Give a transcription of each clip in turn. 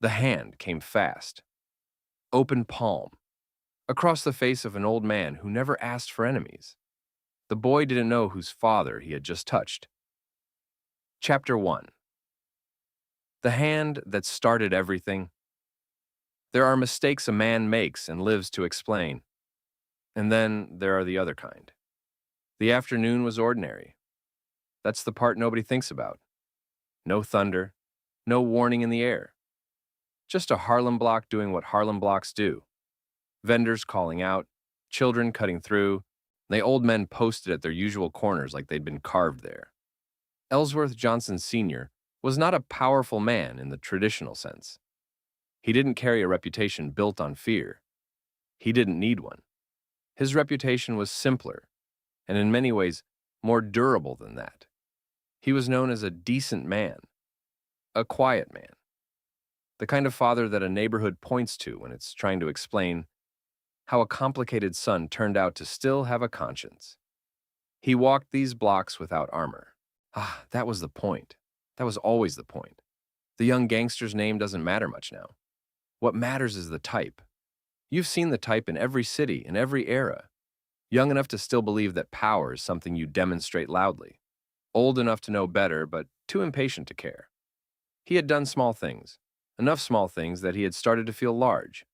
The hand came fast, open palm, across the face of an old man who never asked for enemies. The boy didn't know whose father he had just touched. Chapter 1. The hand that started everything. There are mistakes a man makes and lives to explain. And then there are the other kind. The afternoon was ordinary. That's the part nobody thinks about. No thunder, no warning in the air. Just a Harlem block doing what Harlem blocks do. Vendors calling out, children cutting through, the old men posted at their usual corners like they'd been carved there. Ellsworth Johnson Sr. was not a powerful man in the traditional sense. He didn't carry a reputation built on fear. He didn't need one. His reputation was simpler, and in many ways more durable than that. He was known as a decent man, a quiet man, the kind of father that a neighborhood points to when it's trying to explain how a complicated son turned out to still have a conscience. He walked these blocks without armor. That was the point. That was always the point. The young gangster's name doesn't matter much now. What matters is the type. You've seen the type in every city, in every era. Young enough to still believe that power is something you demonstrate loudly. Old enough to know better, but too impatient to care. He had done small things, enough small things that he had started to feel large.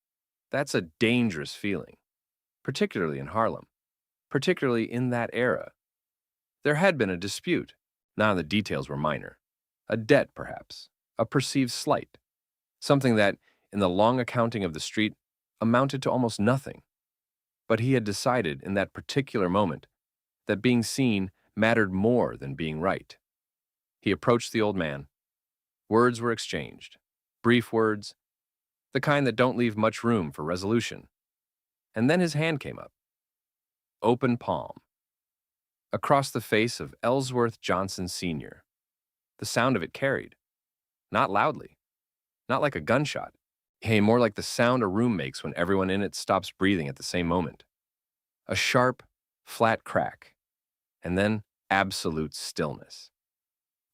That's a dangerous feeling, particularly in Harlem, particularly in that era. There had been a dispute. None of the details were minor. A debt, perhaps, a perceived slight, something that, in the long accounting of the street, amounted to almost nothing. But he had decided in that particular moment that being seen mattered more than being right. He approached the old man. Words were exchanged, brief words, the kind that don't leave much room for resolution. And then his hand came up, open palm, across the face of Ellsworth Johnson Sr. The sound of it carried, not loudly, not like a gunshot, more like the sound a room makes when everyone in it stops breathing at the same moment. A sharp, flat crack, and then absolute stillness.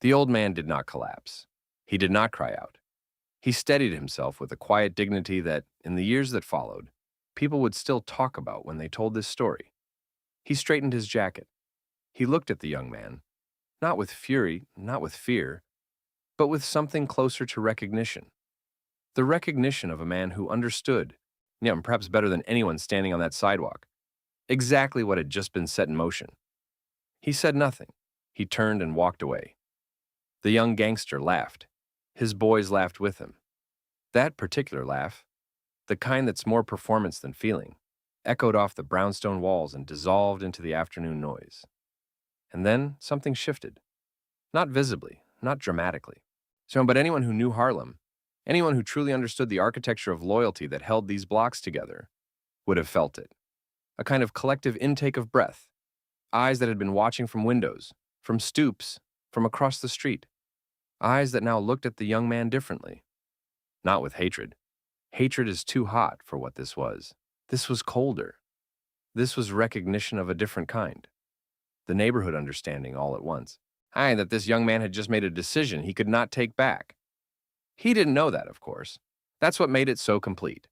The old man did not collapse. He did not cry out. He steadied himself with a quiet dignity that, in the years that followed, people would still talk about when they told this story. He straightened his jacket. He looked at the young man, not with fury, not with fear, but with something closer to recognition. The recognition of a man who understood, and perhaps better than anyone standing on that sidewalk, exactly what had just been set in motion. He said nothing. He turned and walked away. The young gangster laughed. His boys laughed with him. That particular laugh, the kind that's more performance than feeling, echoed off the brownstone walls and dissolved into the afternoon noise. And then something shifted. Not visibly, not dramatically. But anyone who knew Harlem, anyone who truly understood the architecture of loyalty that held these blocks together, would have felt it. A kind of collective intake of breath. Eyes that had been watching from windows, from stoops, from across the street. Eyes that now looked at the young man differently. Not with hatred. Hatred is too hot for what this was. This was colder. This was recognition of a different kind. The neighborhood understanding all at once. That this young man had just made a decision he could not take back. He didn't know that, of course. That's what made it so complete.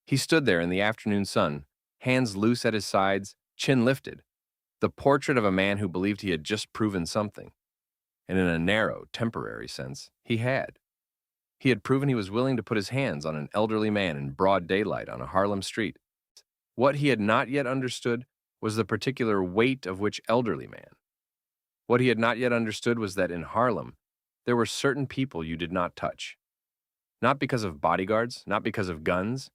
He stood there in the afternoon sun, hands loose at his sides, chin lifted, the portrait of a man who believed he had just proven something. And in a narrow, temporary sense, he had. He had proven he was willing to put his hands on an elderly man in broad daylight on a Harlem street. What he had not yet understood was the particular weight of which elderly man. What he had not yet understood was that in Harlem, there were certain people you did not touch. Not because of bodyguards, not because of guns,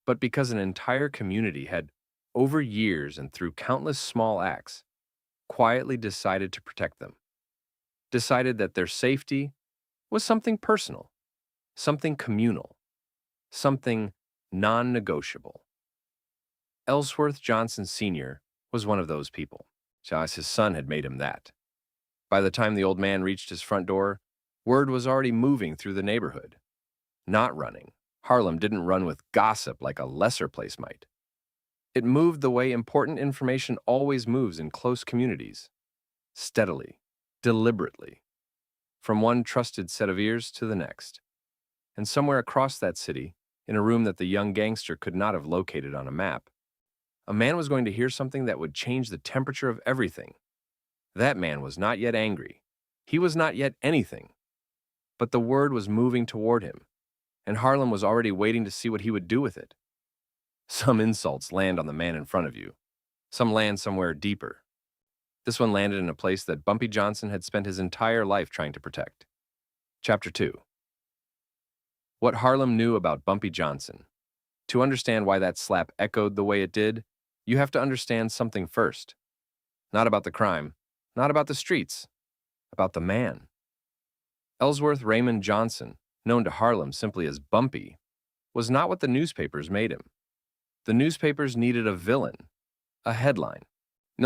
but because an entire community had, over years and through countless small acts, quietly decided to protect them. Decided that their safety was something personal, something communal, something non-negotiable. Ellsworth Johnson Sr. was one of those people, as his son had made him that. By the time the old man reached his front door, word was already moving through the neighborhood. Not running. Harlem didn't run with gossip like a lesser place might. It moved the way important information always moves in close communities. Steadily, deliberately, from one trusted set of ears to the next. And somewhere across that city, in a room that the young gangster could not have located on a map, a man was going to hear something that would change the temperature of everything. That man was not yet angry. He was not yet anything. But the word was moving toward him, and Harlem was already waiting to see what he would do with it. Some insults land on the man in front of you. Some land somewhere deeper. This one landed in a place that Bumpy Johnson had spent his entire life trying to protect. Chapter 2. What Harlem knew about Bumpy Johnson. To understand why that slap echoed the way it did, you have to understand something first. Not about the crime, not about the streets, about the man. Ellsworth Raymond Johnson, known to Harlem simply as Bumpy, was not what the newspapers made him. The newspapers needed a villain, a headline,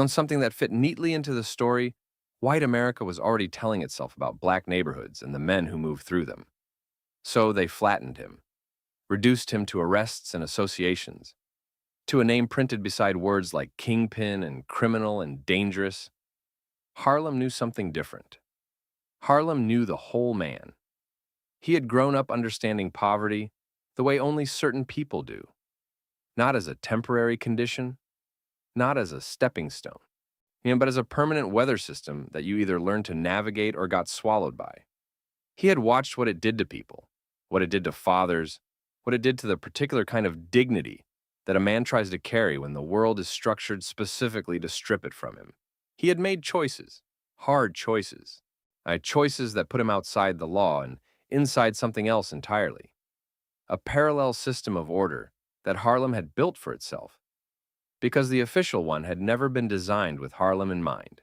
something that fit neatly into the story white America was already telling itself about black neighborhoods and the men who moved through them. So they flattened him, reduced him to arrests and associations, to a name printed beside words like kingpin and criminal and dangerous. Harlem knew something different. Harlem knew the whole man. He had grown up understanding poverty the way only certain people do, not as a temporary condition, not as a stepping stone, but as a permanent weather system that you either learned to navigate or got swallowed by. He had watched what it did to people, what it did to fathers, what it did to the particular kind of dignity that a man tries to carry when the world is structured specifically to strip it from him. He had made choices, hard choices, choices that put him outside the law and inside something else entirely. A parallel system of order that Harlem had built for itself, because the official one had never been designed with Harlem in mind.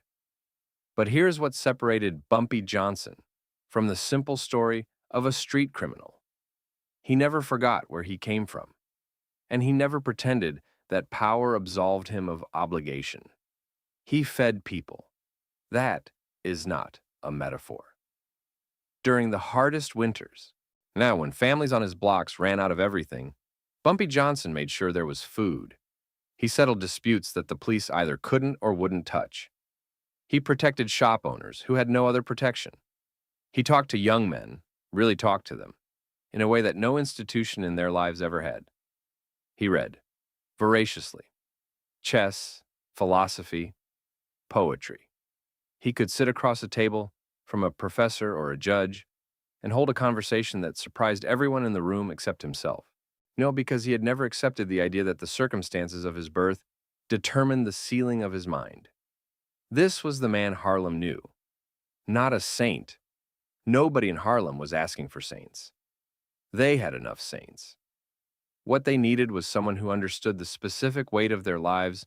But here's what separated Bumpy Johnson from the simple story of a street criminal. He never forgot where he came from, and he never pretended that power absolved him of obligation. He fed people. That is not a metaphor. During the hardest winters, now when families on his blocks ran out of everything, Bumpy Johnson made sure there was food. He settled disputes that the police either couldn't or wouldn't touch. He protected shop owners who had no other protection. He talked to young men, really talked to them, in a way that no institution in their lives ever had. He read, voraciously, chess, philosophy, poetry. He could sit across a table from a professor or a judge and hold a conversation that surprised everyone in the room except himself. Because he had never accepted the idea that the circumstances of his birth determined the ceiling of his mind. This was the man Harlem knew. Not a saint. Nobody in Harlem was asking for saints. They had enough saints. What they needed was someone who understood the specific weight of their lives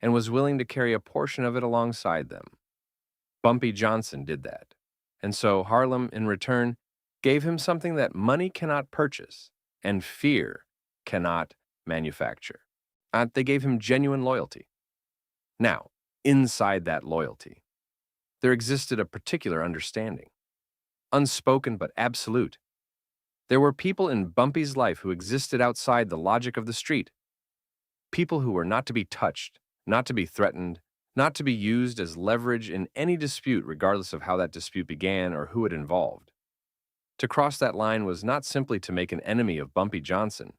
and was willing to carry a portion of it alongside them. Bumpy Johnson did that. And so Harlem, in return, gave him something that money cannot purchase and fear cannot manufacture. They gave him genuine loyalty. Now, inside that loyalty, there existed a particular understanding, unspoken but absolute. There were people in Bumpy's life who existed outside the logic of the street, people who were not to be touched, not to be threatened, not to be used as leverage in any dispute regardless of how that dispute began or who it involved. To cross that line was not simply to make an enemy of Bumpy Johnson.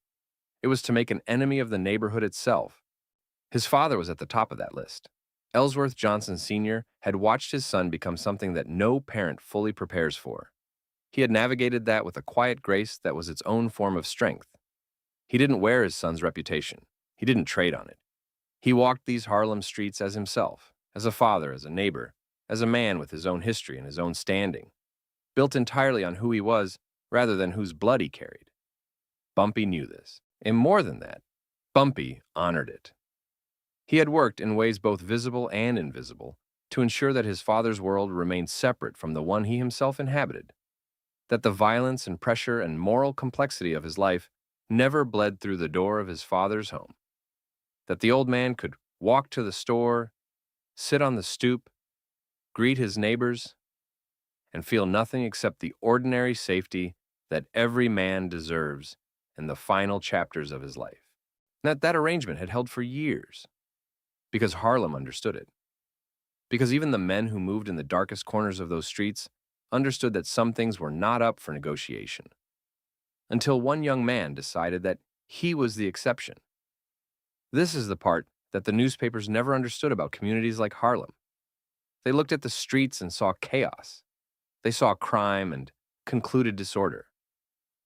It was to make an enemy of the neighborhood itself. His father was at the top of that list. Ellsworth Johnson Sr. had watched his son become something that no parent fully prepares for. He had navigated that with a quiet grace that was its own form of strength. He didn't wear his son's reputation. He didn't trade on it. He walked these Harlem streets as himself, as a father, as a neighbor, as a man with his own history and his own standing, built entirely on who he was rather than whose blood he carried. Bumpy knew this. And more than that, Bumpy honored it. He had worked in ways both visible and invisible to ensure that his father's world remained separate from the one he himself inhabited, that the violence and pressure and moral complexity of his life never bled through the door of his father's home, that the old man could walk to the store, sit on the stoop, greet his neighbors, and feel nothing except the ordinary safety that every man deserves in the final chapters of his life. That arrangement had held for years, because Harlem understood it. Because even the men who moved in the darkest corners of those streets understood that some things were not up for negotiation. until one young man decided that he was the exception. This is the part that the newspapers never understood about communities like Harlem. They looked at the streets and saw chaos. They saw crime and concluded disorder.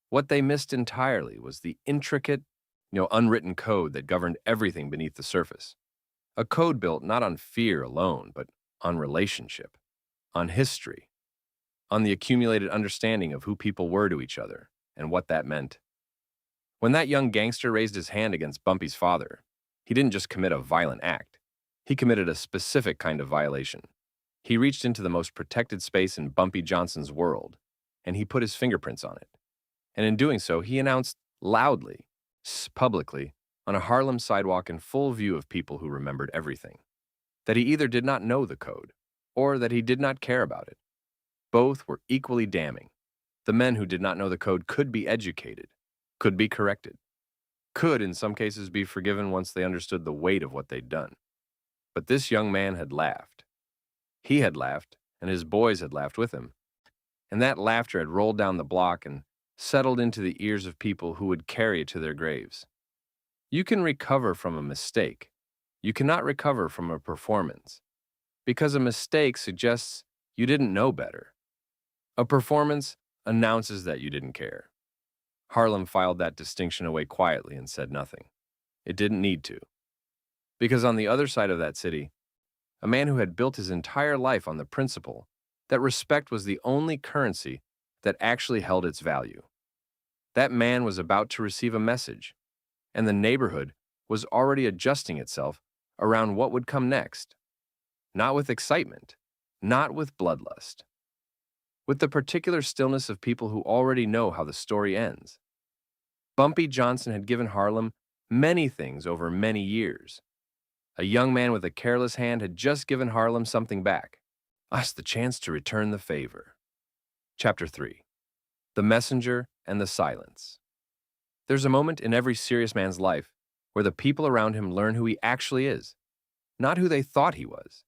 What they missed entirely was the intricate, unwritten code that governed everything beneath the surface. A code built not on fear alone, but on relationship, on history, on the accumulated understanding of who people were to each other and what that meant. When that young gangster raised his hand against Bumpy's father, he didn't just commit a violent act. He committed a specific kind of violation. He reached into the most protected space in Bumpy Johnson's world, and he put his fingerprints on it. And in doing so, he announced loudly, publicly, on a Harlem sidewalk in full view of people who remembered everything, that he either did not know the code or that he did not care about it. Both were equally damning. The men who did not know the code could be educated, could be corrected, could in some cases be forgiven once they understood the weight of what they'd done. But this young man had laughed. He had laughed, and his boys had laughed with him. And that laughter had rolled down the block and settled into the ears of people who would carry it to their graves. You can recover from a mistake. You cannot recover from a performance, because a mistake suggests you didn't know better. A performance announces that you didn't care. Harlem filed that distinction away quietly and said nothing. It didn't need to. Because on the other side of that city, a man who had built his entire life on the principle that respect was the only currency that actually held its value. That man was about to receive a message, and the neighborhood was already adjusting itself around what would come next. Not with excitement, not with bloodlust. With the particular stillness of people who already know how the story ends. Bumpy Johnson had given Harlem many things over many years. A young man with a careless hand had just given Harlem something back, us the chance to return the favor. Chapter 3. The Messenger and the Silence. There's a moment in every serious man's life where the people around him learn who he actually is, not who they thought he was,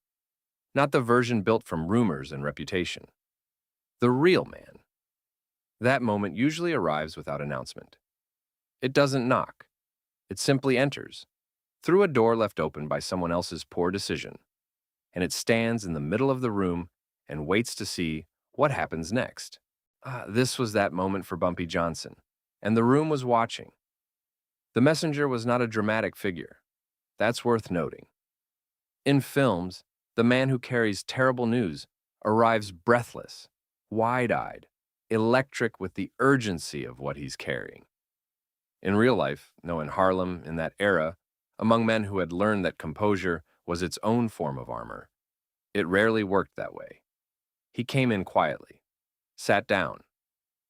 not the version built from rumors and reputation. The real man. That moment usually arrives without announcement. It doesn't knock. It simply enters, through a door left open by someone else's poor decision, and it stands in the middle of the room and waits to see what happens next. This was that moment for Bumpy Johnson, and the room was watching. The messenger was not a dramatic figure. That's worth noting. In films, the man who carries terrible news arrives breathless, wide-eyed, electric with the urgency of what he's carrying. In real life, in Harlem, in that era, among men who had learned that composure was its own form of armor, it rarely worked that way. He came in quietly, sat down,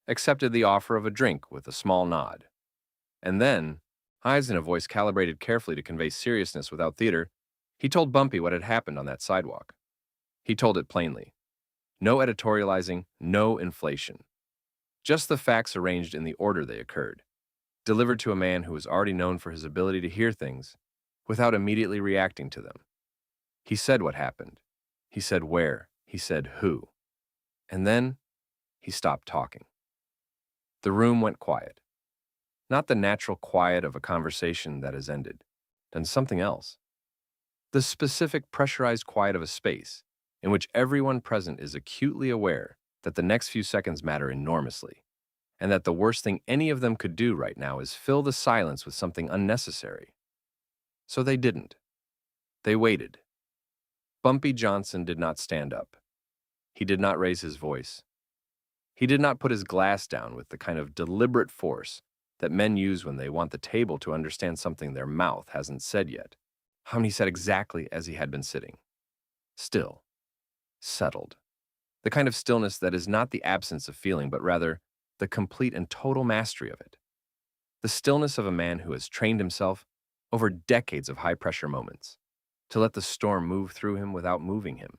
accepted the offer of a drink with a small nod. And then, eyes and a voice calibrated carefully to convey seriousness without theater, he told Bumpy what had happened on that sidewalk. He told it plainly. No editorializing, no inflation. Just the facts arranged in the order they occurred, delivered to a man who was already known for his ability to hear things without immediately reacting to them. He said what happened. He said where. He said who. And then he stopped talking. The room went quiet. Not the natural quiet of a conversation that has ended, then something else. The specific pressurized quiet of a space in which everyone present is acutely aware that the next few seconds matter enormously, and that the worst thing any of them could do right now is fill the silence with something unnecessary. So they didn't. They waited. Bumpy Johnson did not stand up. He did not raise his voice. He did not put his glass down with the kind of deliberate force that men use when they want the table to understand something their mouth hasn't said yet. He sat exactly as he had been sitting. Still. Settled. The kind of stillness that is not the absence of feeling, but rather the complete and total mastery of it. The stillness of a man who has trained himself over decades of high-pressure moments to let the storm move through him without moving him.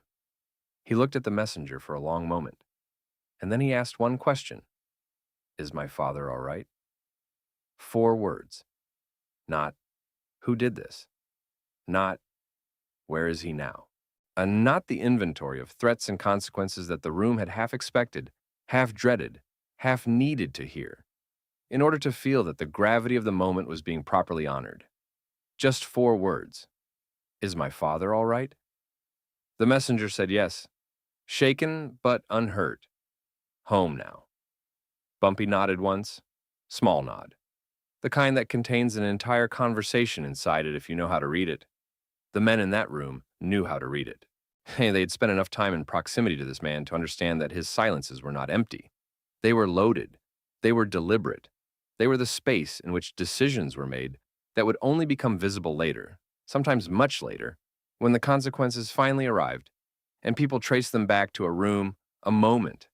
He looked at the messenger for a long moment, and then he asked one question. Is my father all right? 4 words. Not, who did this? Not, where is he now? And not the inventory of threats and consequences that the room had half expected, half dreaded, half needed to hear. in order to feel that the gravity of the moment was being properly honored. Just 4 words. Is my father all right? The messenger said yes, shaken but unhurt. Home now. Bumpy nodded once. Small nod. The kind that contains an entire conversation inside it if you know how to read it. The men in that room knew how to read it. Hey, they had spent enough time in proximity to this man to understand that his silences were not empty. They were loaded. They were deliberate. They were the space in which decisions were made that would only become visible later, sometimes much later, when the consequences finally arrived, and people traced them back to a room, a moment,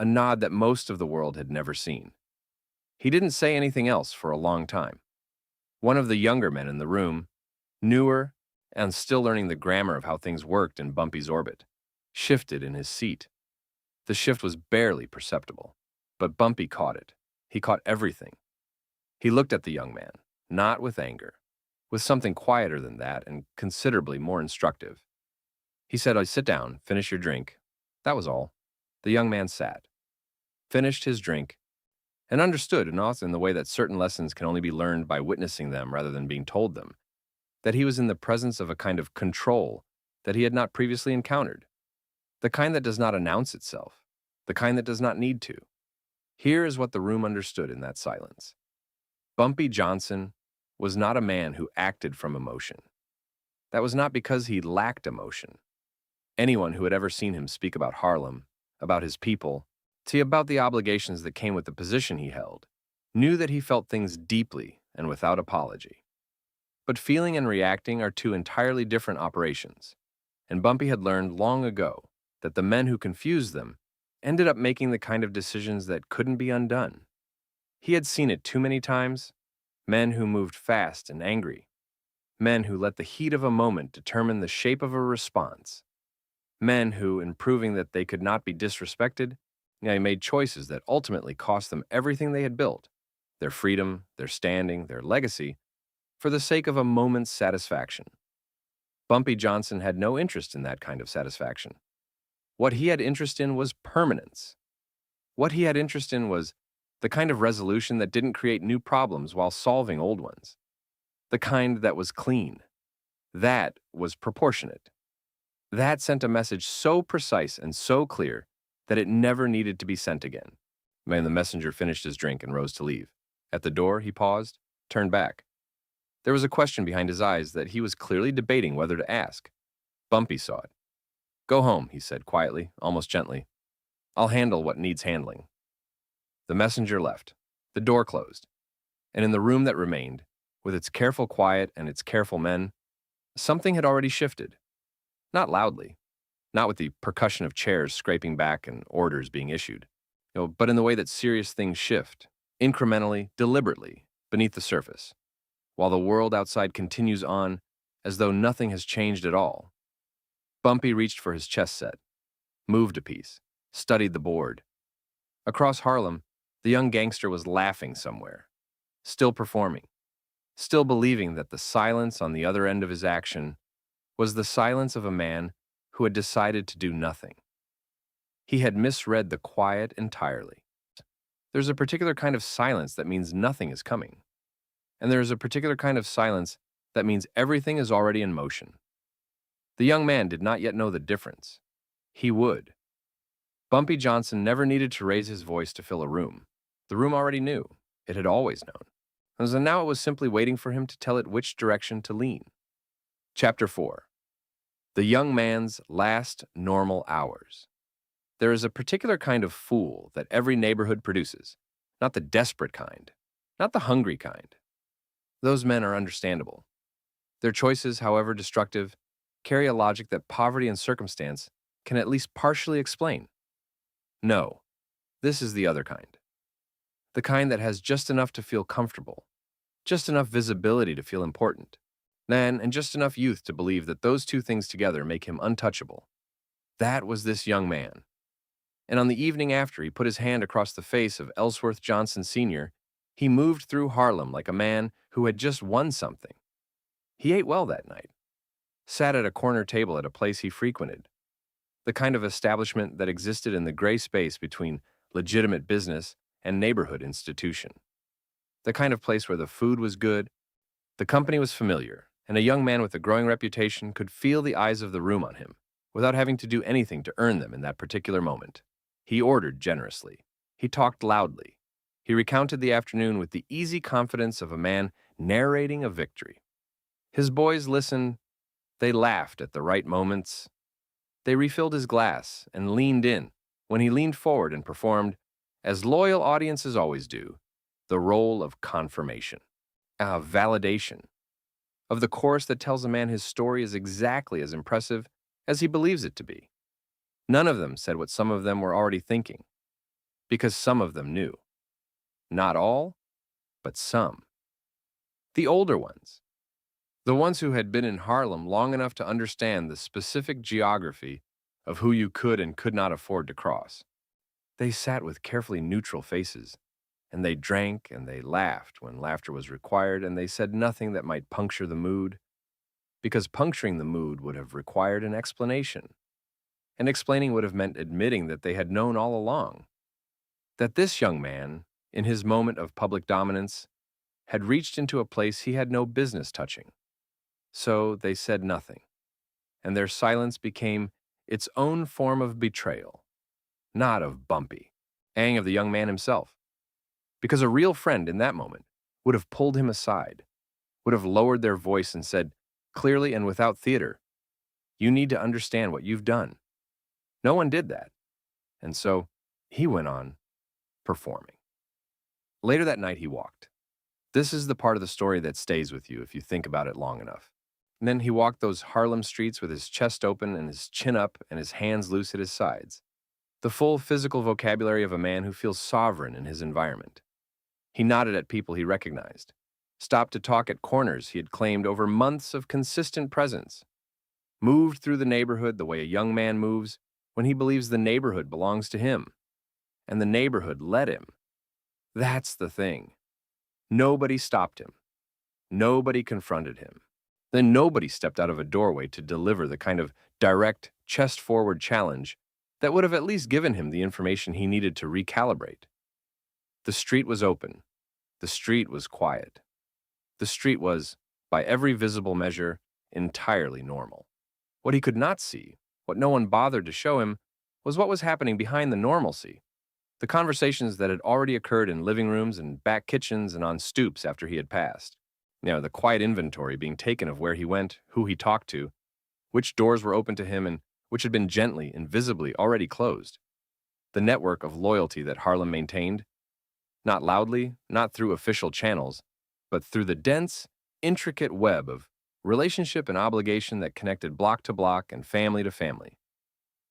a nod that most of the world had never seen. He didn't say anything else for a long time. One of the younger men in the room, newer and still learning the grammar of how things worked in Bumpy's orbit, shifted in his seat. The shift was barely perceptible, but Bumpy caught it. He caught everything. He looked at the young man, not with anger, with something quieter than that and considerably more instructive. He said, sit down, finish your drink. That was all. The young man sat, finished his drink, and understood, and also in the way that certain lessons can only be learned by witnessing them rather than being told them, that he was in the presence of a kind of control that he had not previously encountered, the kind that does not announce itself, the kind that does not need to. Here is what the room understood in that silence. Bumpy Johnson was not a man who acted from emotion. That was not because he lacked emotion. Anyone who had ever seen him speak about Harlem, about his people, about the obligations that came with the position he held, knew that he felt things deeply and without apology. But feeling and reacting are 2 entirely different operations, and Bumpy had learned long ago that the men who confused them ended up making the kind of decisions that couldn't be undone. He had seen it too many times, men who moved fast and angry, men who let the heat of a moment determine the shape of a response, men who, in proving that they could not be disrespected, made choices that ultimately cost them everything they had built, their freedom, their standing, their legacy, for the sake of a moment's satisfaction. Bumpy Johnson had no interest in that kind of satisfaction. What he had interest in was permanence. What he had interest in was the kind of resolution that didn't create new problems while solving old ones. The kind that was clean. That was proportionate. That sent a message so precise and so clear that it never needed to be sent again. When the messenger finished his drink and rose to leave. At the door, he paused, turned back. There was a question behind his eyes that he was clearly debating whether to ask. Bumpy saw it. Go home, he said quietly, almost gently. I'll handle what needs handling. The messenger left. The door closed. And in the room that remained, with its careful quiet and its careful men, something had already shifted. Not loudly, not with the percussion of chairs scraping back and orders being issued, but in the way that serious things shift, incrementally, deliberately, beneath the surface, while the world outside continues on as though nothing has changed at all. Bumpy reached for his chess set, moved a piece, studied the board. Across Harlem, the young gangster was laughing somewhere, still performing, still believing that the silence on the other end of his action was the silence of a man who had decided to do nothing. He had misread the quiet entirely. There's a particular kind of silence that means nothing is coming, and there is a particular kind of silence that means everything is already in motion. The young man did not yet know the difference. He would. Bumpy Johnson never needed to raise his voice to fill a room. The room already knew. It had always known. And so now it was simply waiting for him to tell it which direction to lean. Chapter 4. The young man's last normal hours. There is a particular kind of fool that every neighborhood produces, not the desperate kind, not the hungry kind. Those men are understandable. Their choices, however destructive, carry a logic that poverty and circumstance can at least partially explain. No, this is the other kind. The kind that has just enough to feel comfortable, just enough visibility to feel important, and just enough youth to believe that those 2 things together make him untouchable. That was this young man. And on the evening after he put his hand across the face of Ellsworth Johnson Sr., he moved through Harlem like a man who had just won something. He ate well that night, sat at a corner table at a place he frequented, the kind of establishment that existed in the gray space between legitimate business and neighborhood institution. The kind of place where the food was good, the company was familiar, and a young man with a growing reputation could feel the eyes of the room on him without having to do anything to earn them in that particular moment. He ordered generously. He talked loudly. He recounted the afternoon with the easy confidence of a man narrating a victory. His boys listened. They laughed at the right moments. They refilled his glass and leaned in when he leaned forward and performed, as loyal audiences always do, the role of confirmation, validation, of the chorus that tells a man his story is exactly as impressive as he believes it to be. None of them said what some of them were already thinking, because some of them knew. Not all, but some. The older ones. The ones who had been in Harlem long enough to understand the specific geography of who you could and could not afford to cross. They sat with carefully neutral faces, and they drank and they laughed when laughter was required, and they said nothing that might puncture the mood, because puncturing the mood would have required an explanation, and explaining would have meant admitting that they had known all along, that this young man, in his moment of public dominance, had reached into a place he had no business touching. So they said nothing, and their silence became its own form of betrayal, not of Bumpy, of the young man himself, because a real friend in that moment would have pulled him aside, would have lowered their voice and said, clearly and without theater, "You need to understand what you've done." No one did that, and so he went on performing. Later that night he walked. This is the part of the story that stays with you if you think about it long enough. And then he walked those Harlem streets with his chest open and his chin up and his hands loose at his sides. The full physical vocabulary of a man who feels sovereign in his environment. He nodded at people he recognized, stopped to talk at corners he had claimed over months of consistent presence, moved through the neighborhood the way a young man moves when he believes the neighborhood belongs to him, and the neighborhood let him. That's the thing. Nobody stopped him. Nobody confronted him. Then nobody stepped out of a doorway to deliver the kind of direct, chest-forward challenge that would have at least given him the information he needed to recalibrate. The street was open. The street was quiet. The street was, by every visible measure, entirely normal. What he could not see, what no one bothered to show him, was what was happening behind the normalcy. The conversations that had already occurred in living rooms and back kitchens and on stoops after he had passed. The quiet inventory being taken of where he went, who he talked to, which doors were open to him and which had been gently and visibly already closed. The network of loyalty that Harlem maintained, not loudly, not through official channels, but through the dense, intricate web of relationship and obligation that connected block to block and family to family.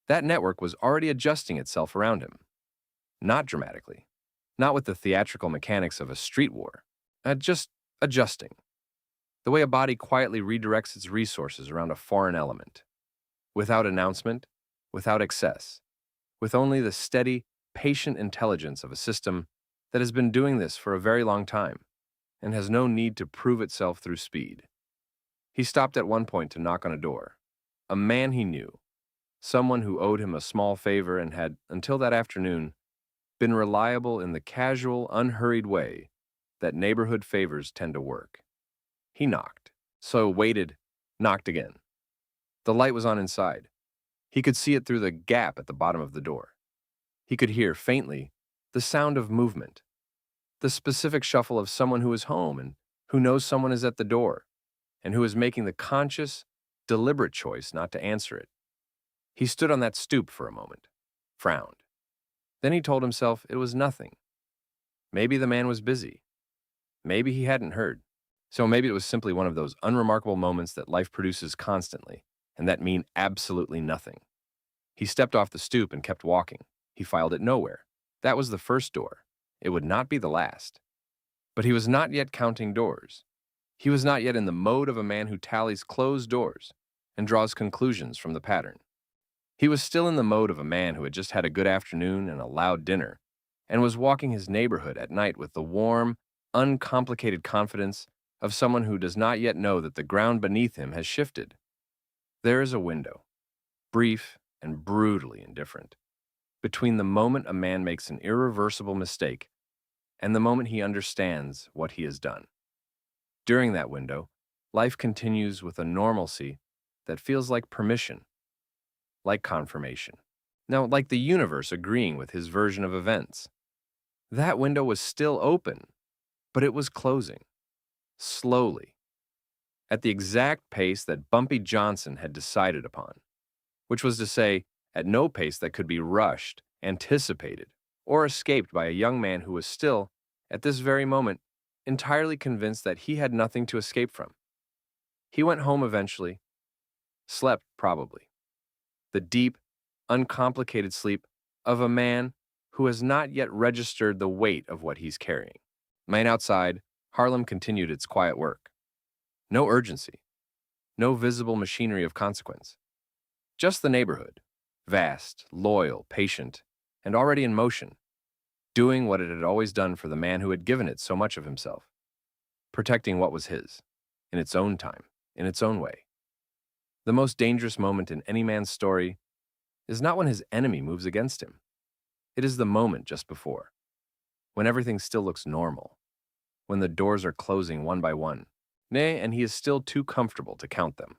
That network was already adjusting itself around him. Not dramatically, not with the theatrical mechanics of a street war, just adjusting. The way a body quietly redirects its resources around a foreign element. Without announcement, without excess, with only the steady, patient intelligence of a system that has been doing this for a very long time and has no need to prove itself through speed. He stopped at one point to knock on a door. A man he knew, someone who owed him a small favor and had, until that afternoon, been reliable in the casual, unhurried way that neighborhood favors tend to work. He knocked, so waited, knocked again. The light was on inside. He could see it through the gap at the bottom of the door. He could hear, faintly, the sound of movement, the specific shuffle of someone who is home and who knows someone is at the door, and who is making the conscious, deliberate choice not to answer it. He stood on that stoop for a moment, frowned. Then he told himself it was nothing. Maybe the man was busy. Maybe he hadn't heard. So maybe it was simply one of those unremarkable moments that life produces constantly, and that mean absolutely nothing. He stepped off the stoop and kept walking. He filed it nowhere. That was the first door. It would not be the last. But he was not yet counting doors. He was not yet in the mode of a man who tallies closed doors and draws conclusions from the pattern. He was still in the mode of a man who had just had a good afternoon and a loud dinner, and was walking his neighborhood at night with the warm, uncomplicated confidence of someone who does not yet know that the ground beneath him has shifted. There is a window, brief and brutally indifferent, between the moment a man makes an irreversible mistake and the moment he understands what he has done. During that window, life continues with a normalcy that feels like permission, like confirmation. Now, like the universe agreeing with his version of events. That window was still open, but it was closing, slowly, at the exact pace that Bumpy Johnson had decided upon, which was to say, at no pace that could be rushed, anticipated, or escaped by a young man who was still, at this very moment, entirely convinced that he had nothing to escape from. He went home eventually, slept probably, the deep, uncomplicated sleep of a man who has not yet registered the weight of what he's carrying. Man outside, Harlem continued its quiet work. No urgency, no visible machinery of consequence. Just the neighborhood, vast, loyal, patient, and already in motion, doing what it had always done for the man who had given it so much of himself, protecting what was his, in its own time, in its own way. The most dangerous moment in any man's story is not when his enemy moves against him. It is the moment just before, when everything still looks normal, when the doors are closing one by one, nay, and he is still too comfortable to count them.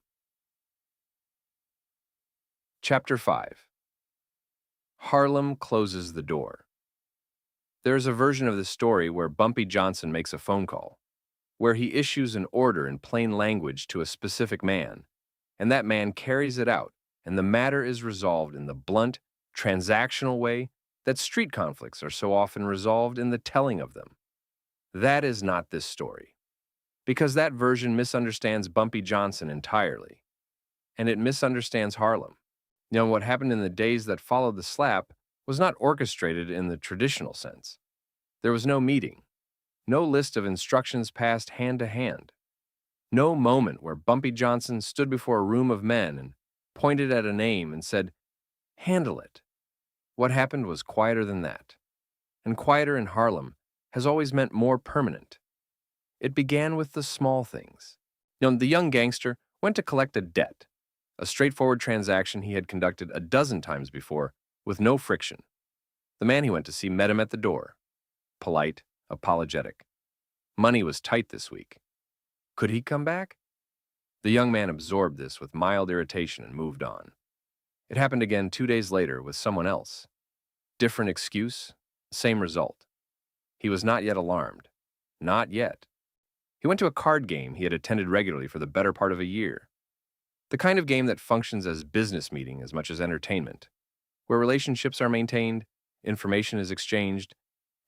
Chapter 5. Harlem closes the door. There is a version of this story where Bumpy Johnson makes a phone call, where he issues an order in plain language to a specific man, and that man carries it out, and the matter is resolved in the blunt, transactional way that street conflicts are so often resolved in the telling of them. That is not this story, because that version misunderstands Bumpy Johnson entirely, and it misunderstands Harlem. What happened in the days that followed the slap was not orchestrated in the traditional sense. There was no meeting, no list of instructions passed hand to hand, no moment where Bumpy Johnson stood before a room of men and pointed at a name and said, "Handle it." What happened was quieter than that, and quieter in Harlem has always meant more permanent. It began with the small things. The young gangster went to collect a debt, a straightforward transaction he had conducted a dozen times before with no friction. The man he went to see met him at the door, polite, apologetic. Money was tight this week. Could he come back? The young man absorbed this with mild irritation and moved on. It happened again 2 days later with someone else. Different excuse, same result. He was not yet alarmed. Not yet. He went to a card game he had attended regularly for the better part of a year. The kind of game that functions as business meeting as much as entertainment, where relationships are maintained, information is exchanged,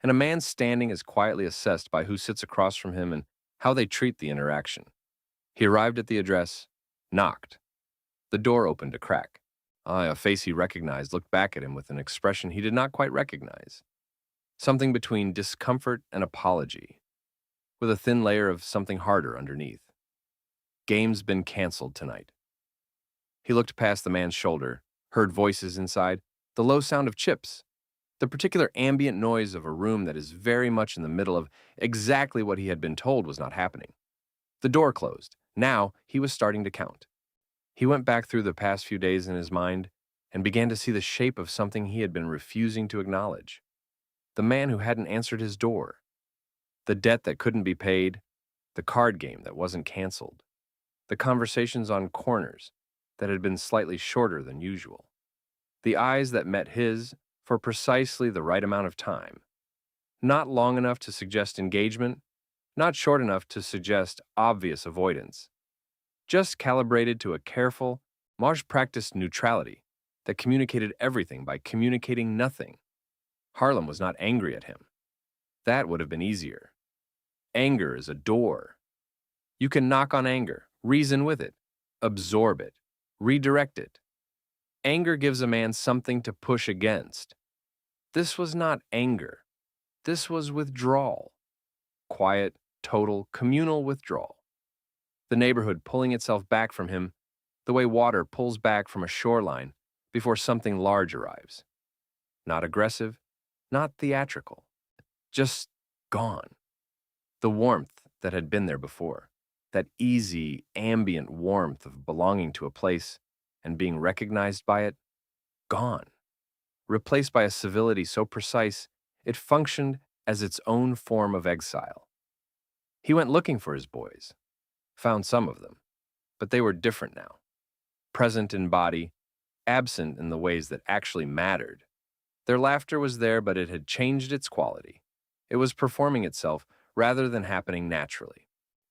and a man's standing is quietly assessed by who sits across from him and how they treat the interaction. He arrived at the address, knocked. The door opened a crack. A face he recognized looked back at him with an expression he did not quite recognize. Something between discomfort and apology, with a thin layer of something harder underneath. Game's been canceled tonight. He looked past the man's shoulder, heard voices inside, the low sound of chips, the particular ambient noise of a room that is very much in the middle of exactly what he had been told was not happening. The door closed. Now he was starting to count. He went back through the past few days in his mind and began to see the shape of something he had been refusing to acknowledge. The man who hadn't answered his door. The debt that couldn't be paid. The card game that wasn't canceled. The conversations on corners that had been slightly shorter than usual. The eyes that met his for precisely the right amount of time. Not long enough to suggest engagement, not short enough to suggest obvious avoidance. Just calibrated to a careful, much-practiced neutrality that communicated everything by communicating nothing. Harlem was not angry at him. That would have been easier. Anger is a door. You can knock on anger, reason with it, absorb it, redirect it. Anger gives a man something to push against. This was not anger. This was withdrawal. Quiet, total, communal withdrawal. The neighborhood pulling itself back from him the way water pulls back from a shoreline before something large arrives. Not aggressive, not theatrical. Just gone. The warmth that had been there before. That easy, ambient warmth of belonging to a place and being recognized by it, gone. Replaced by a civility so precise, it functioned as its own form of exile. He went looking for his boys, found some of them, but they were different now, present in body, absent in the ways that actually mattered. Their laughter was there, but it had changed its quality. It was performing itself rather than happening naturally.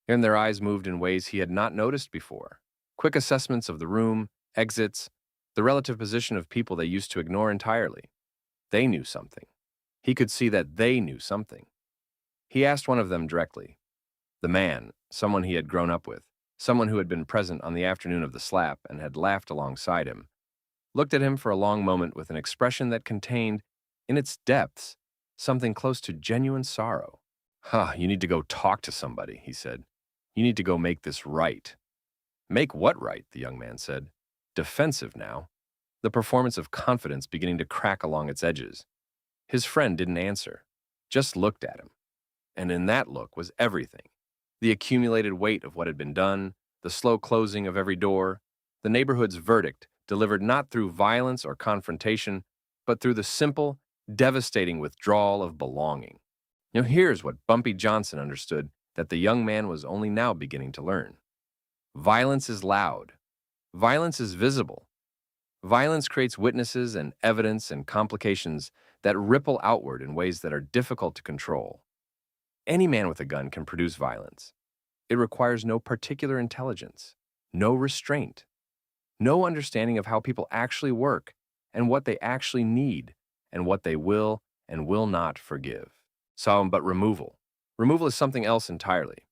And their eyes moved in ways he had not noticed before. Quick assessments of the room, exits, the relative position of people they used to ignore entirely. They knew something. He could see that they knew something. He asked one of them directly. The man, someone he had grown up with, someone who had been present on the afternoon of the slap and had laughed alongside him, looked at him for a long moment with an expression that contained, in its depths, something close to genuine sorrow. You need to go talk to somebody, he said. You need to go make this right. Make what right? The young man said. Defensive now, the performance of confidence beginning to crack along its edges. His friend didn't answer, just looked at him. And in that look was everything. The accumulated weight of what had been done, the slow closing of every door, the neighborhood's verdict delivered not through violence or confrontation, but through the simple, devastating withdrawal of belonging. Here's what Bumpy Johnson understood that the young man was only now beginning to learn. Violence is loud. Violence is visible. Violence creates witnesses and evidence and complications that ripple outward in ways that are difficult to control. Any man with a gun can produce violence. It requires no particular intelligence, no restraint, no understanding of how people actually work and what they actually need and what they will and will not forgive. But removal. Removal is something else entirely.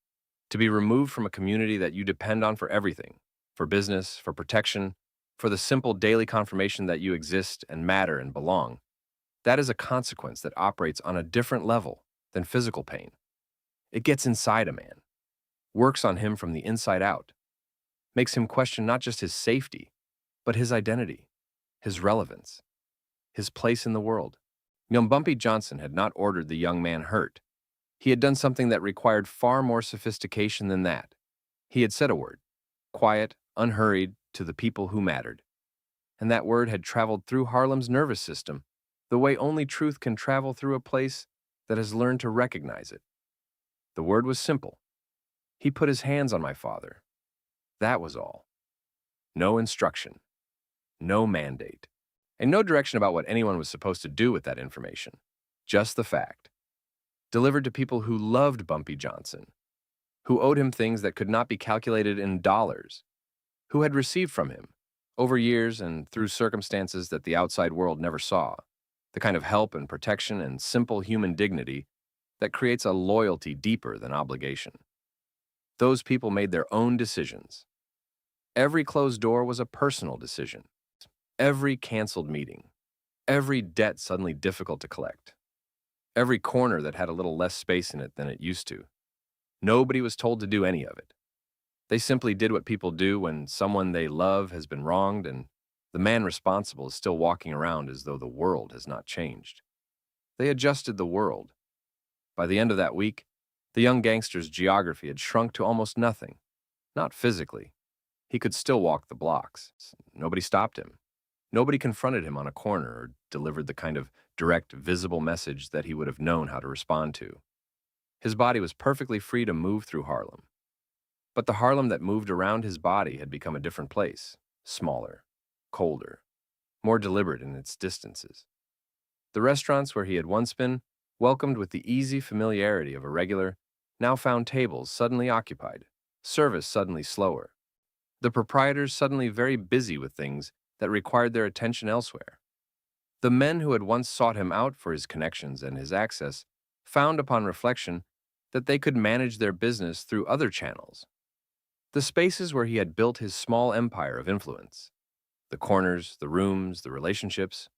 To be removed from a community that you depend on for everything, for business, for protection, for the simple daily confirmation that you exist and matter and belong, that is a consequence that operates on a different level than physical pain. It gets inside a man, works on him from the inside out, makes him question not just his safety, but his identity, his relevance, his place in the world. Young Bumpy Johnson had not ordered the young man hurt. He had done something that required far more sophistication than that. He had said a word, quiet, unhurried, to the people who mattered. And that word had traveled through Harlem's nervous system, the way only truth can travel through a place that has learned to recognize it. The word was simple. He put his hands on my father. That was all. No instruction, no mandate, and no direction about what anyone was supposed to do with that information. Just the fact. Delivered to people who loved Bumpy Johnson, who owed him things that could not be calculated in dollars, who had received from him, over years and through circumstances that the outside world never saw, the kind of help and protection and simple human dignity that creates a loyalty deeper than obligation. Those people made their own decisions. Every closed door was a personal decision. Every canceled meeting. Every debt suddenly difficult to collect. Every corner that had a little less space in it than it used to. Nobody was told to do any of it. They simply did what people do when someone they love has been wronged and the man responsible is still walking around as though the world has not changed. They adjusted the world. By the end of that week, the young gangster's geography had shrunk to almost nothing. Not physically. He could still walk the blocks. Nobody stopped him. Nobody confronted him on a corner or delivered the kind of direct, visible message that he would have known how to respond to. His body was perfectly free to move through Harlem. But the Harlem that moved around his body had become a different place, smaller, colder, more deliberate in its distances. The restaurants where he had once been, welcomed with the easy familiarity of a regular, now found tables suddenly occupied, service suddenly slower. The proprietors suddenly very busy with things that required their attention elsewhere. The men who had once sought him out for his connections and his access found upon reflection that they could manage their business through other channels. The spaces where he had built his small empire of influence, the corners, the rooms, the relationships,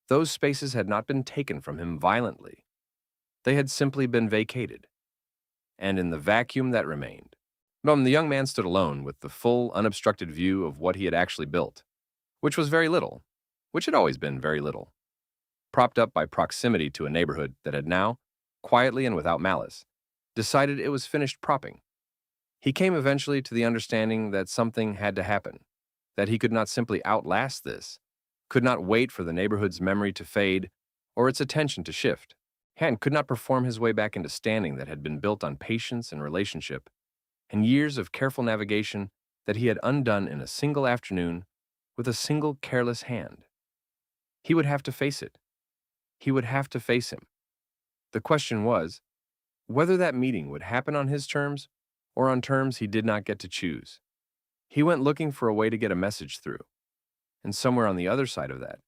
those spaces had not been taken from him violently. They had simply been vacated. And in the vacuum that remained, the young man stood alone with the full, unobstructed view of what he had actually built, which was very little, which had always been very little, propped up by proximity to a neighborhood that had now, quietly and without malice, decided it was finished propping. He came eventually to the understanding that something had to happen, that he could not simply outlast this, could not wait for the neighborhood's memory to fade or its attention to shift. and could not perform his way back into standing that had been built on patience and relationship, and years of careful navigation that he had undone in a single afternoon with a single careless hand. He would have to face it. He would have to face him. The question was whether that meeting would happen on his terms or on terms he did not get to choose. He went looking for a way to get a message through, and somewhere on the other side of that,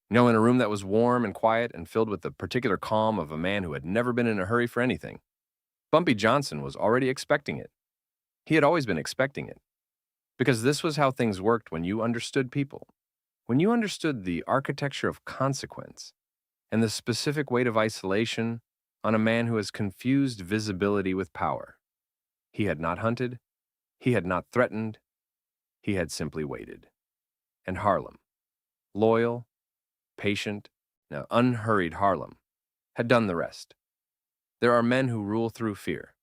in a room that was warm and quiet and filled with the particular calm of a man who had never been in a hurry for anything, Bumpy Johnson was already expecting it. He had always been expecting it. Because this was how things worked when you understood people. When you understood the architecture of consequence and the specific weight of isolation on a man who has confused visibility with power. He had not hunted. He had not threatened. He had simply waited. And Harlem, loyal, patient, unhurried Harlem, had done the rest. There are men who rule through fear.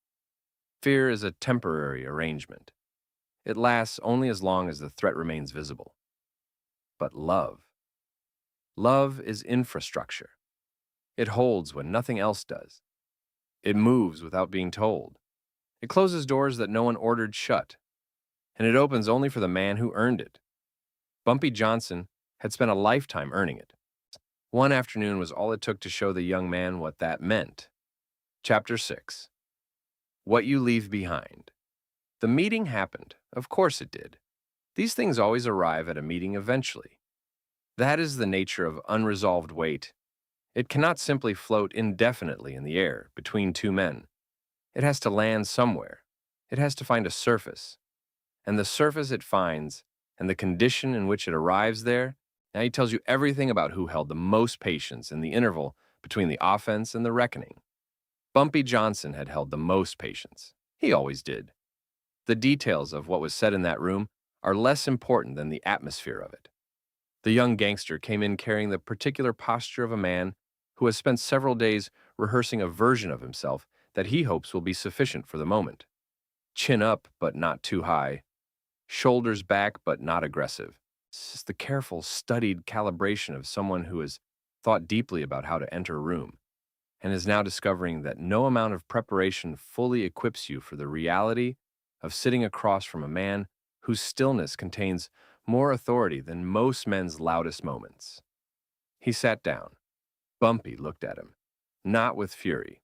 Fear is a temporary arrangement. It lasts only as long as the threat remains visible. But love is infrastructure. It holds when nothing else does. It moves without being told. It closes doors that no one ordered shut. And it opens only for the man who earned it. Bumpy Johnson had spent a lifetime earning it. One afternoon was all it took to show the young man what that meant. Chapter 6. What You Leave Behind. The meeting happened. Of course it did. These things always arrive at a meeting eventually. That is the nature of unresolved weight. It cannot simply float indefinitely in the air between two men. It has to land somewhere. It has to find a surface. And the surface it finds, and the condition in which it arrives there, now he tells you everything about who held the most patience in the interval between the offense and the reckoning. Bumpy Johnson had held the most patience. He always did. The details of what was said in that room are less important than the atmosphere of it. The young gangster came in carrying the particular posture of a man who has spent several days rehearsing a version of himself that he hopes will be sufficient for the moment. Chin up, but not too high. Shoulders back, but not aggressive. This is the careful, studied calibration of someone who has thought deeply about how to enter a room and is now discovering that no amount of preparation fully equips you for the reality of sitting across from a man whose stillness contains more authority than most men's loudest moments. He sat down. Bumpy looked at him, not with fury,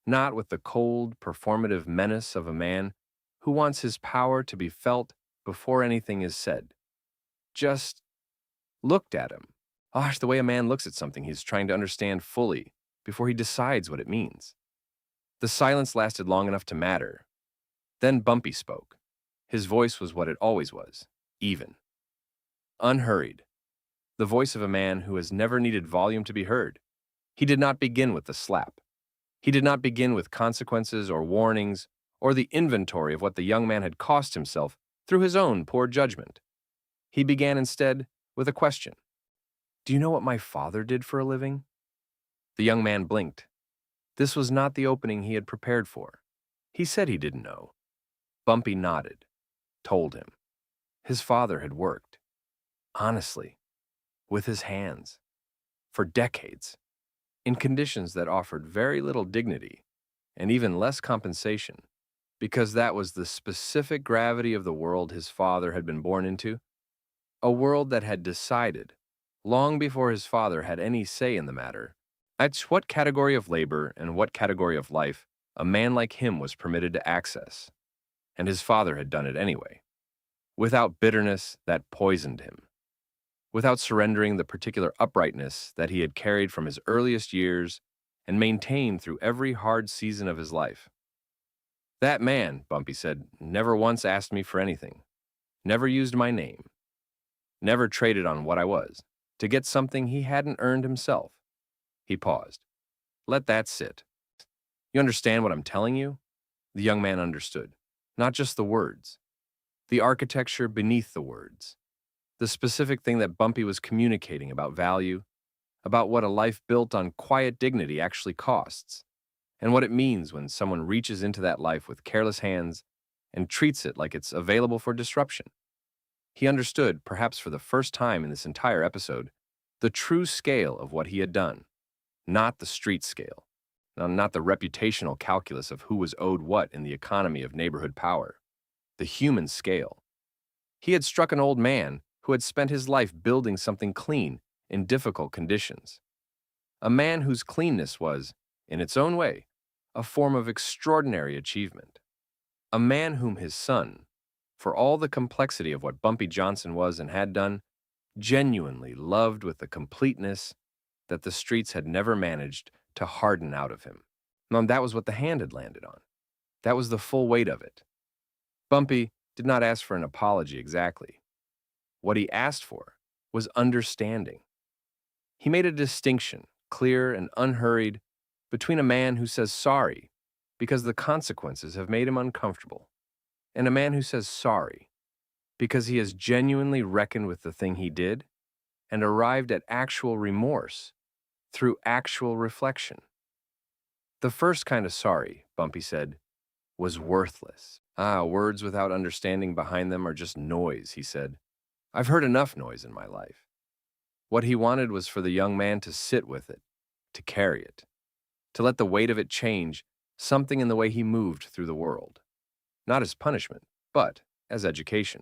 not with the cold, performative menace of a man who wants his power to be felt before anything is said. Just looked at him. Gosh, the way a man looks at something he's trying to understand fully before he decides what it means. The silence lasted long enough to matter. Then Bumpy spoke. His voice was what it always was, even. Unhurried. The voice of a man who has never needed volume to be heard. He did not begin with the slap. He did not begin with consequences or warnings or the inventory of what the young man had cost himself through his own poor judgment. He began instead with a question. Do you know what my father did for a living? The young man blinked. This was not the opening he had prepared for. He said he didn't know. Bumpy nodded, told him. His father had worked, honestly, with his hands, for decades, in conditions that offered very little dignity and even less compensation, because that was the specific gravity of the world his father had been born into, a world that had decided, long before his father had any say in the matter, at what category of labor and what category of life a man like him was permitted to access. And his father had done it anyway, without bitterness that poisoned him, without surrendering the particular uprightness that he had carried from his earliest years and maintained through every hard season of his life. That man, Bumpy said, never once asked me for anything, never used my name, never traded on what I was, to get something he hadn't earned himself. He paused. Let that sit. You understand what I'm telling you? The young man understood. Not just the words. The architecture beneath the words. The specific thing that Bumpy was communicating about value, about what a life built on quiet dignity actually costs, and what it means when someone reaches into that life with careless hands and treats it like it's available for disruption. He understood, perhaps for the first time in this entire episode, the true scale of what he had done, not the street scale, Now, not the reputational calculus of who was owed what in the economy of neighborhood power. The human scale. He had struck an old man who had spent his life building something clean in difficult conditions. A man whose cleanness was, in its own way, a form of extraordinary achievement. A man whom his son, for all the complexity of what Bumpy Johnson was and had done, genuinely loved with a completeness that the streets had never managed to harden out of him. Now, that was what the hand had landed on. That was the full weight of it. Bumpy did not ask for an apology exactly. What he asked for was understanding. He made a distinction, clear and unhurried, between a man who says sorry because the consequences have made him uncomfortable, and a man who says sorry because he has genuinely reckoned with the thing he did and arrived at actual remorse through actual reflection. The first kind of sorry, Bumpy said, was worthless. Words without understanding behind them are just noise, he said. I've heard enough noise in my life. What he wanted was for the young man to sit with it, to carry it, to let the weight of it change something in the way he moved through the world. Not as punishment, but as education.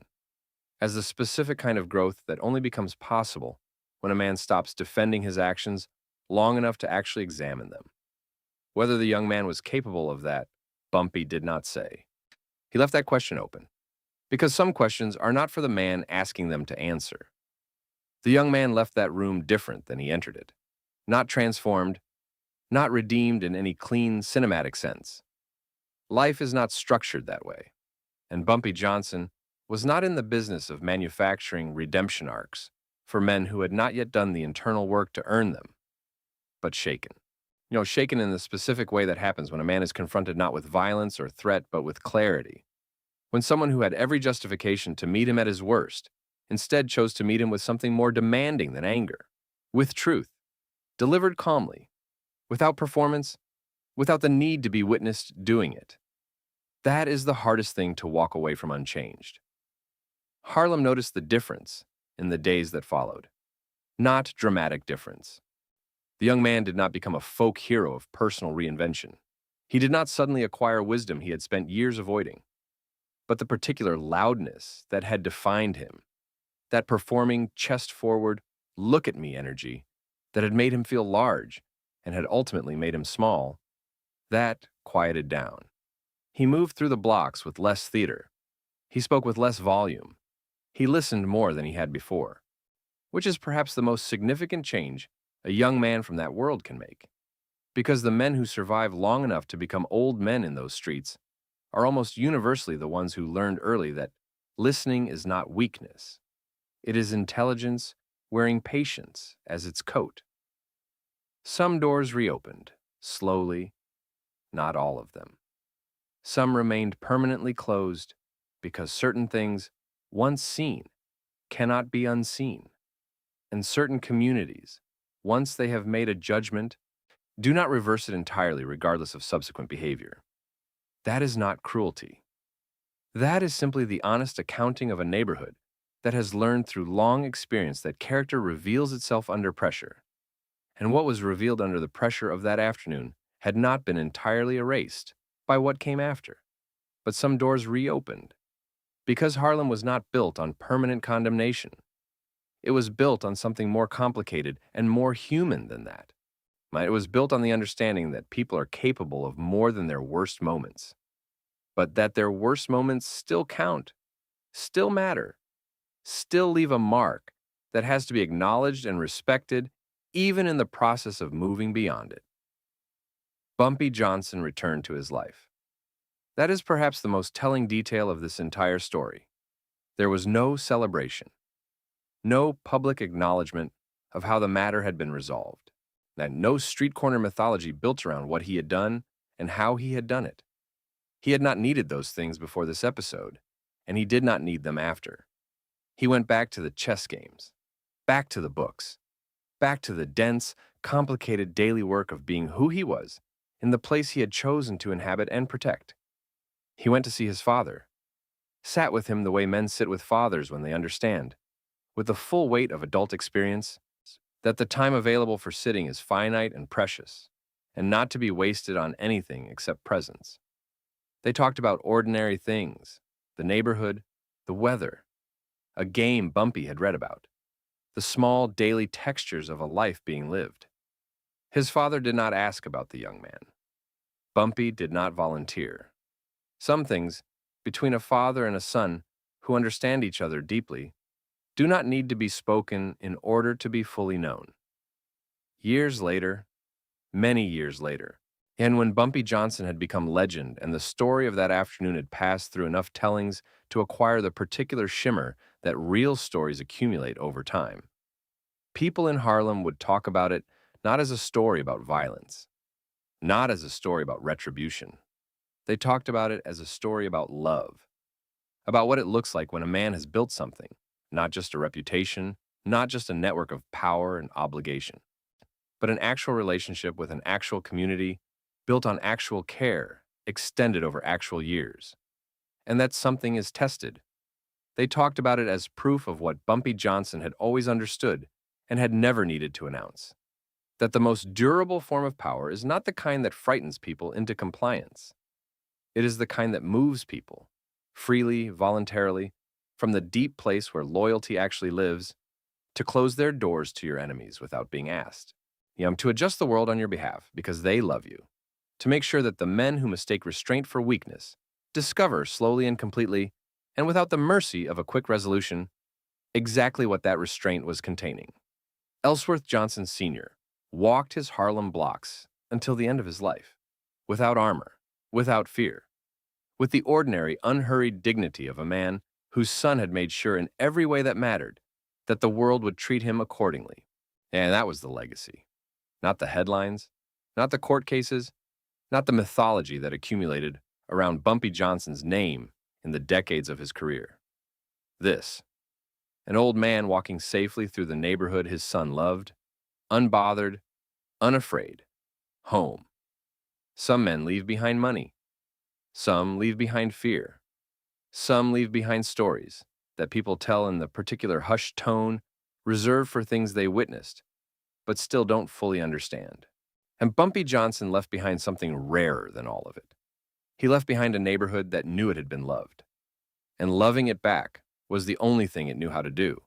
As the specific kind of growth that only becomes possible when a man stops defending his actions long enough to actually examine them. Whether the young man was capable of that, Bumpy did not say. He left that question open, because some questions are not for the man asking them to answer. The young man left that room different than he entered it, not transformed, not redeemed in any clean cinematic sense. Life is not structured that way, and Bumpy Johnson was not in the business of manufacturing redemption arcs for men who had not yet done the internal work to earn them, but shaken. Shaken in the specific way that happens when a man is confronted not with violence or threat, but with clarity. When someone who had every justification to meet him at his worst instead chose to meet him with something more demanding than anger, with truth, delivered calmly, without performance, without the need to be witnessed doing it. That is the hardest thing to walk away from unchanged. Harlem noticed the difference in the days that followed. Not dramatic difference. The young man did not become a folk hero of personal reinvention. He did not suddenly acquire wisdom he had spent years avoiding. But the particular loudness that had defined him, that performing chest-forward, look-at-me energy that had made him feel large and had ultimately made him small, that quieted down. He moved through the blocks with less theater. He spoke with less volume. He listened more than he had before, which is perhaps the most significant change a young man from that world can make, because the men who survive long enough to become old men in those streets are almost universally the ones who learned early that listening is not weakness. It is intelligence wearing patience as its coat. Some doors reopened, slowly, not all of them. Some remained permanently closed because certain things, once seen, cannot be unseen. And certain communities, once they have made a judgment, do not reverse it entirely regardless of subsequent behavior. That is not cruelty. That is simply the honest accounting of a neighborhood that has learned through long experience that character reveals itself under pressure. And what was revealed under the pressure of that afternoon had not been entirely erased by what came after. But some doors reopened, because Harlem was not built on permanent condemnation. It was built on something more complicated and more human than that. It was built on the understanding that people are capable of more than their worst moments, but that their worst moments still count, still matter, still leave a mark that has to be acknowledged and respected, even in the process of moving beyond it. Bumpy Johnson returned to his life. That is perhaps the most telling detail of this entire story. There was no celebration, no public acknowledgement of how the matter had been resolved, that no street corner mythology built around what he had done and how he had done it. He had not needed those things before this episode, and he did not need them after. He went back to the chess games, back to the books, back to the dense, complicated daily work of being who he was in the place he had chosen to inhabit and protect. He went to see his father, sat with him the way men sit with fathers when they understand, with the full weight of adult experience, that the time available for sitting is finite and precious, and not to be wasted on anything except presents. They talked about ordinary things, the neighborhood, the weather, a game Bumpy had read about, the small daily textures of a life being lived. His father did not ask about the young man. Bumpy did not volunteer. Some things, between a father and a son who understand each other deeply, do not need to be spoken in order to be fully known. Years later, many years later, and when Bumpy Johnson had become legend and the story of that afternoon had passed through enough tellings to acquire the particular shimmer that real stories accumulate over time, people in Harlem would talk about it not as a story about violence, not as a story about retribution. They talked about it as a story about love, about what it looks like when a man has built something, not just a reputation, not just a network of power and obligation, but an actual relationship with an actual community built on actual care, extended over actual years. And that something is tested. They talked about it as proof of what Bumpy Johnson had always understood and had never needed to announce. That the most durable form of power is not the kind that frightens people into compliance. It is the kind that moves people, freely, voluntarily, from the deep place where loyalty actually lives, to close their doors to your enemies without being asked. To adjust the world on your behalf because they love you. To make sure that the men who mistake restraint for weakness discover slowly and completely, and without the mercy of a quick resolution, exactly what that restraint was containing. Ellsworth Johnson Sr. walked his Harlem blocks until the end of his life, without armor, without fear, with the ordinary, unhurried dignity of a man whose son had made sure in every way that mattered that the world would treat him accordingly. And that was the legacy. Not the headlines, not the court cases, not the mythology that accumulated around Bumpy Johnson's name in the decades of his career. This, an old man walking safely through the neighborhood his son loved, unbothered, unafraid, home. Some men leave behind money. Some leave behind fear. Some leave behind stories that people tell in the particular hushed tone reserved for things they witnessed, but still don't fully understand. And Bumpy Johnson left behind something rarer than all of it. He left behind a neighborhood that knew it had been loved. And loving it back was the only thing it knew how to do.